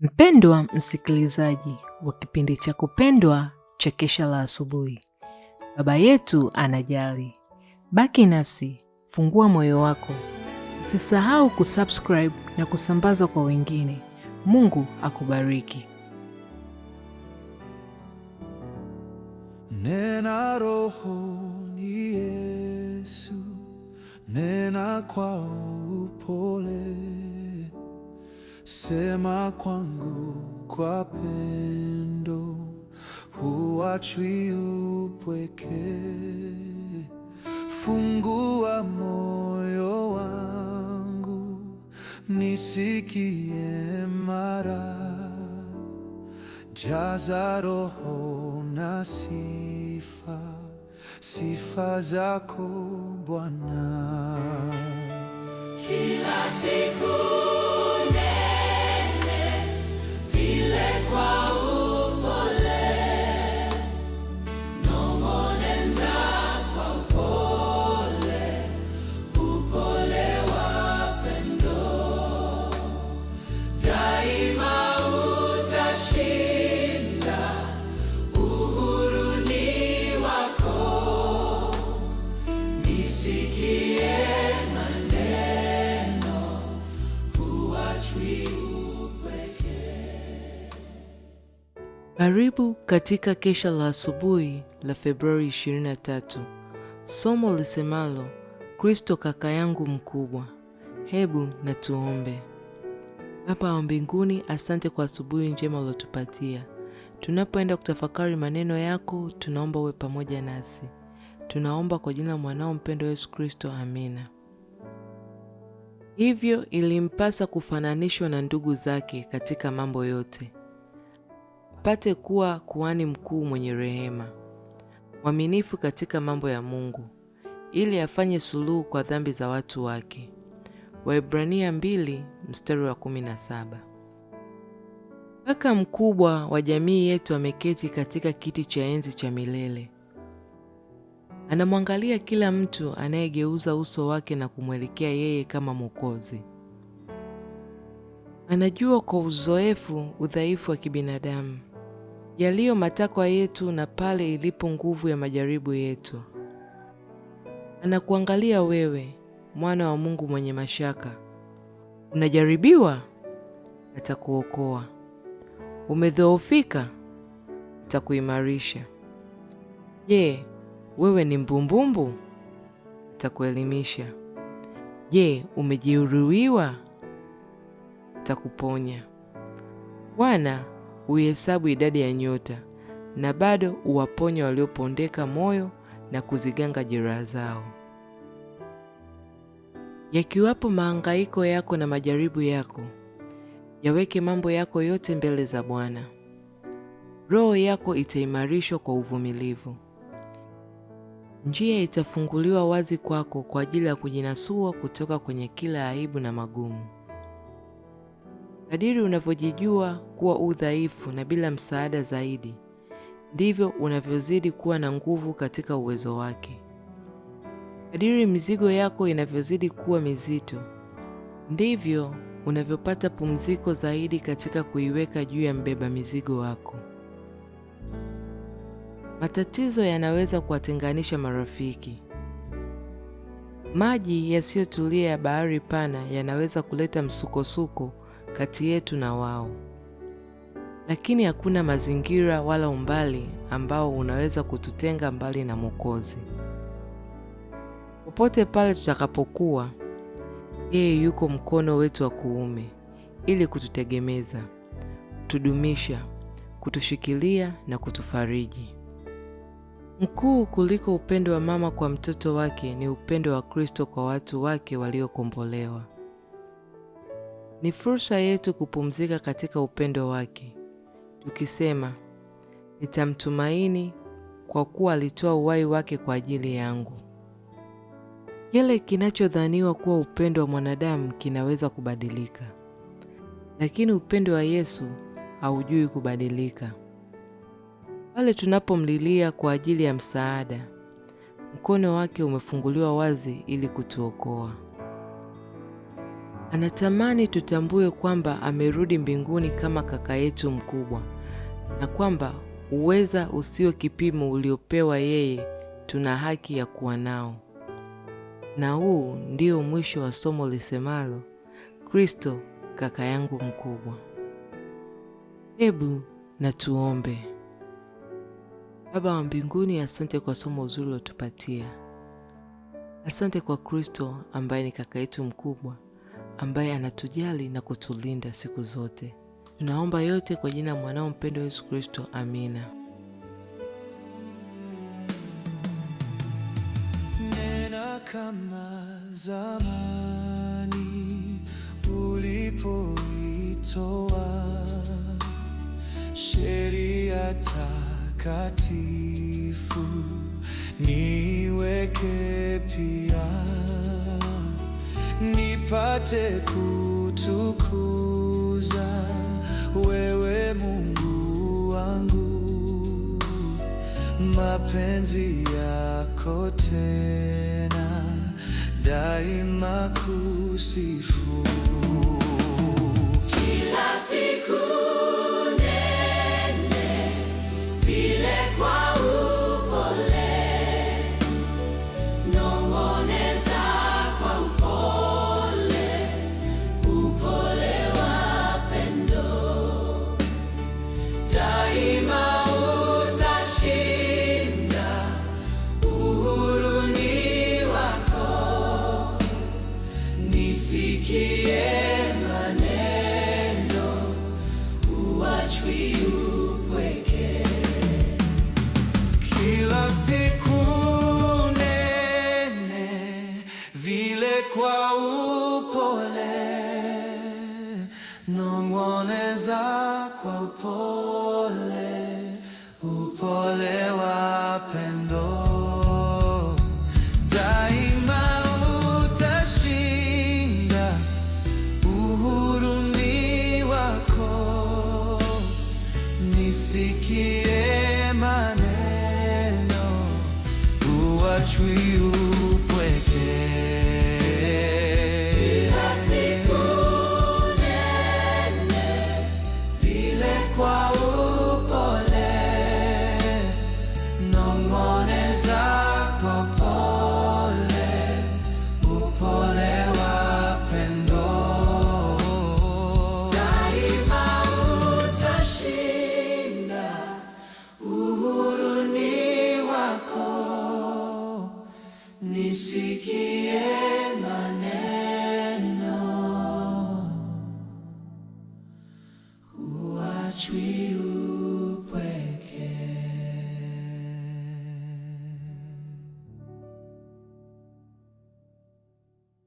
Mpendwa msikilizaji wa kipindi cha kupendwa cha Kesha la Asubuhi, Baba yetu anajali. Baki nasi, fungua moyo wako. Usisahau kusubscribe na kusambaza kwa wengine. Mungu akubariki. Nena rohoni Yesu, nena kwa upole, sema kwangu kwa pendo, huachwi upweke. Fungua moyo wangu, nisikie mara, jaza roho na sifa, sifa zako Bwana. Kila siku nene vile kwa upole, nong'oneza kwa upole, upole wa pendo. Daima utashinda, uhuru ni wako. Nisikie maneno, huachwi upweke. Karibu katika Kesha la Asubuhi la Februari 23. Somo lisemalo, Kristo kaka yangu mkubwa. Hebu na tuombe. Baba wa mbinguni, asante kwa asubuhi njema ulotupatia. Tunapoenda kutafakari maneno yako, tunaomba uwe pamoja nasi. Tunaomba kwa jina la mwanao mpendwa Yesu Kristo, amina. Hivyo ilimpasa kufananishwa na ndugu zake katika mambo yote, apate kuwa kuhani mkuu mwenye rehema, mwaminifu katika mambo ya Mungu, ili afanye suluhu kwa dhambi za watu wake. Waebrania 2:17. Kaka mkubwa wa jamii yetu ameketi katika kiti cha enzi cha milele. Anamwangalia kila mtu anayegeuza uso wake na kumwelekea yeye kama Mwokozi. Anajua kwa uzoefu udhaifu wa kibinadamu, yaliyo matakwa yetu na pale ilipo nguvu ya majaribu yetu. Anakuangalia wewe, mwana wa Mungu mwenye mashaka. Unajaribiwa? Atakuokoa. Umedhoofika? Atakuimarisha. Je, wewe ni mbumbumbu? Atakuelimisha. Je, umejeruhiwa? Atakuponya. Bwana huihesabu idadi ya nyota, na bado uwaponya waliopondeka moyo na kuziganga jeraha zao. Yakiwapo mahangaiko yako na majaribu yako, yaweke mambo yako yote mbele za Bwana. Roho yako itaimarishwa kwa uvumilivu. Njia itafunguliwa wazi kwako kwa ajili ya kujinasua kutoka kwenye kila aibu na magumu. Kadiri unavyojijua kuwa udhaifu na bila msaada zaidi, ndivyo unavyozidi kuwa na nguvu katika uwezo wake. Kadiri mizigo yako inavyozidi kuwa mizito, ndivyo unavyopata pumziko zaidi katika kuiweka juu ya mbeba mizigo wako. Matatizo yanaweza kuwatenganisha marafiki. Maji yasiyotulia ya bahari pana yanaweza kuleta msukosuko kati yetu na wao. Lakini hakuna mazingira wala umbali ambao unaweza kututenga mbali na Mwokozi. Popote pale tutakapokuwa, yeye yuko mkono wetu wa kuume ili kututegemeza, kutudumisha, kutushikilia na kutufariji. Mkuu kuliko upendo wa mama kwa mtoto wake ni upendo wa Kristo kwa watu wake waliokombolewa. Ni fursa yetu kupumzika katika upendo wake, tukisema, nitamtumaini kwa kuwa alitoa uhai wake kwa ajili yangu. Kile kinachodhaniwa kuwa upendo wa mwanadamu kinaweza kubadilika, lakini upendo wa Yesu haujui kubadilika. Pale tunapomlilia kwa ajili ya msaada, mkono wake umefunguliwa wazi ili kutuokoa. Anatamani tutambue kwamba amerudi mbinguni kama kaka yetu mkubwa, na kwamba uweza usio kipimo uliopewa yeye tuna haki ya kuwa nao. Na huu ndio mwisho wa somo lisemalo Kristo kaka yangu mkubwa. Hebu na tuombe. Baba wa mbinguni, asante kwa somo zuri ulotupatia. Asante kwa Kristo ambaye ni kaka yetu mkubwa, ambaye anatujali na kutulinda siku zote. Tunaomba yote kwa jina mwanao mpendwa Yesu Kristo. Amina. Nena kama zamani ulipoitoa sheria takatifu, niweke pia nipate kutukuza wewe Mungu wangu, mapenzi yako tena daima kusifu. Kila siku nene vile kwa upole, nong'oneza kwa upole, upole wa pendo. Daima utashinda, uhuru ni wako. Nisikie maneno, huachwi upweke. Kila siku nene vile kwa upole, nong'oneza kwa upole, upole wa pendo. Daima utashinda, uhuru ni wako. Nisikie maneno, huachwi upweke. Kila siku nene Vile kwa upole, nong'oneza kwa upole, upole wa pendo. daima utashinda, uhuru ni wako. Nisikie maneno, Huachwi